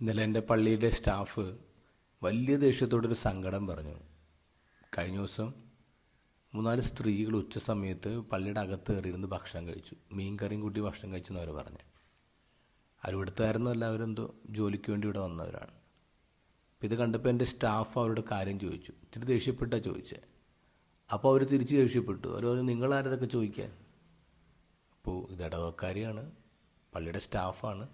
ഇന്നലെ എൻ്റെ പള്ളിയുടെ സ്റ്റാഫ് വലിയ ദേഷ്യത്തോടൊരു സങ്കടം പറഞ്ഞു. കഴിഞ്ഞ ദിവസം മൂന്നാല് സ്ത്രീകൾ ഉച്ച സമയത്ത് പള്ളിയുടെ അകത്ത് കയറിയിരുന്ന് ഭക്ഷണം കഴിച്ചു. മീൻ കറിയും കൂട്ടി ഭക്ഷണം കഴിച്ചെന്ന് അവർ പറഞ്ഞു. അരുവിടുത്തുകാരൊന്നും എല്ലാവരും എന്തോ ജോലിക്ക് വേണ്ടി ഇവിടെ വന്നവരാണ്. അപ്പോൾ ഇത് കണ്ടപ്പോൾ എൻ്റെ സ്റ്റാഫ് അവരുടെ കാര്യം ചോദിച്ചു. ഇത്തിരി ദേഷ്യപ്പെട്ടാണ് ചോദിച്ചത്. അപ്പോൾ അവർ തിരിച്ച് ദേഷ്യപ്പെട്ടു. അവർ പറഞ്ഞു, നിങ്ങളാരതൊക്കെ ചോദിക്കാൻ? അപ്പോൾ ഇത് ഇടവക്കാരിയാണ്, പള്ളിയുടെ സ്റ്റാഫാണ്.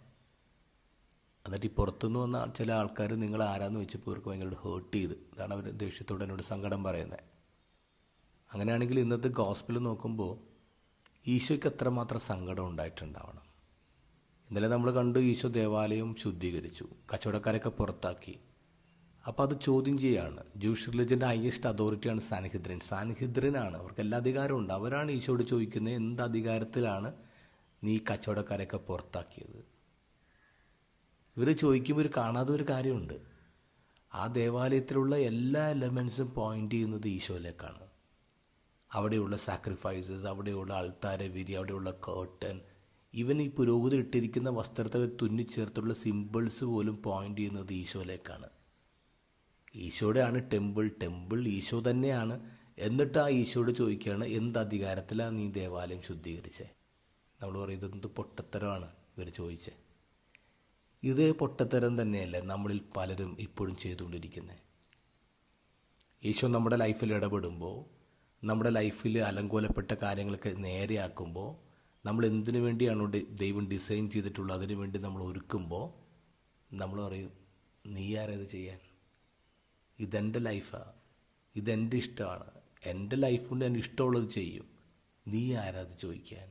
എന്നിട്ട് ഈ പുറത്തുനിന്ന് വന്ന ചില ആൾക്കാർ നിങ്ങൾ ആരാന്ന് വെച്ചപ്പോൾ ഇവർക്ക് ഭയങ്കര ഹേർട്ട് ചെയ്ത്. അതാണ് അവർ ദേഷ്യത്തോടെ എന്നോട് സങ്കടം പറയുന്നത്. അങ്ങനെയാണെങ്കിൽ ഇന്നത്തെ ഗോസ്പൽ നോക്കുമ്പോൾ ഈശോയ്ക്ക് എത്രമാത്രം സങ്കടം ഉണ്ടായിട്ടുണ്ടാവണം. ഇന്നലെ നമ്മൾ കണ്ടു, ഈശോ ദേവാലയം ശുദ്ധീകരിച്ചു, കച്ചവടക്കാരൊക്കെ പുറത്താക്കി. അപ്പോൾ അത് ചോദ്യം ചെയ്യുകയാണ്. Jewish റിലിജൻ്റെ highest അതോറിറ്റിയാണ് സാൻഹെദ്രിൻ. സാൻഹെദ്രിനാണ്, അവർക്ക് എല്ലാ അധികാരമുണ്ട്. അവരാണ് ഈശോയോട് ചോദിക്കുന്നത്, എന്ത് അധികാരത്തിലാണ് നീ കച്ചവടക്കാരൊക്കെ പുറത്താക്കിയത്? ഇവർ ചോദിക്കുമ്പോൾ ഇവർ കാണാത്ത ഒരു കാര്യമുണ്ട്. ആ ദേവാലയത്തിലുള്ള എല്ലാ എലമെൻസും പോയിൻ്റ് ചെയ്യുന്നത് ഈശോയിലേക്കാണ്. അവിടെയുള്ള സാക്രിഫൈസസ്, അവിടെയുള്ള അൾത്താര വിരി, അവിടെയുള്ള കേർട്ടൻ, ഈവൻ ഈ പുരോഹിതർ ഇട്ടിരിക്കുന്ന വസ്ത്രത്തിൽ തുന്നിച്ചേർത്തുള്ള സിമ്പിൾസ് പോലും പോയിൻ്റ് ചെയ്യുന്നത് ഈശോയിലേക്കാണ്. ഈശോയുടെയാണ് ടെമ്പിൾ ഈശോ തന്നെയാണ്. എന്നിട്ട് ആ ഈശോയോട് ചോദിക്കുകയാണ്, എന്ത് അധികാരത്തിലാണ് നീ ദേവാലയം ശുദ്ധീകരിച്ചത്? നമ്മൾ പറയുന്നത് എന്ത് പൊട്ടത്തരമാണ് ഇവർ ചോദിച്ചത്. ഇതേ പൊട്ടത്തരം തന്നെയല്ലേ നമ്മളിൽ പലരും ഇപ്പോഴും ചെയ്തുകൊണ്ടിരിക്കുന്നത്. ഈശോ നമ്മുടെ ലൈഫിൽ ഇടപെടുമ്പോൾ, നമ്മുടെ ലൈഫിൽ അലങ്കോലപ്പെട്ട കാര്യങ്ങളൊക്കെ നേരെയാക്കുമ്പോൾ, നമ്മൾ എന്തിനു വേണ്ടിയാണോ ദൈവം ഡിസൈൻ ചെയ്തിട്ടുള്ളത് അതിനു വേണ്ടി നമ്മൾ ഒരുക്കുമ്പോൾ നമ്മൾ പറയും, നീ ആരത് ചെയ്യാൻ? ഇതെൻ്റെ ലൈഫാണ്, ഇതെൻ്റെ ഇഷ്ടമാണ്, എൻ്റെ ലൈഫ് കൊണ്ട് ഞാൻ ഇഷ്ടമുള്ളത് ചെയ്യും, നീ ആരത് ചോദിക്കാൻ?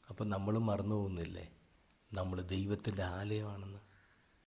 അപ്പം നമ്മൾ മറന്നു പോകുന്നില്ലേ നമ്മൾ ദൈവത്തിൻ്റെ ആലയമാണെന്ന്?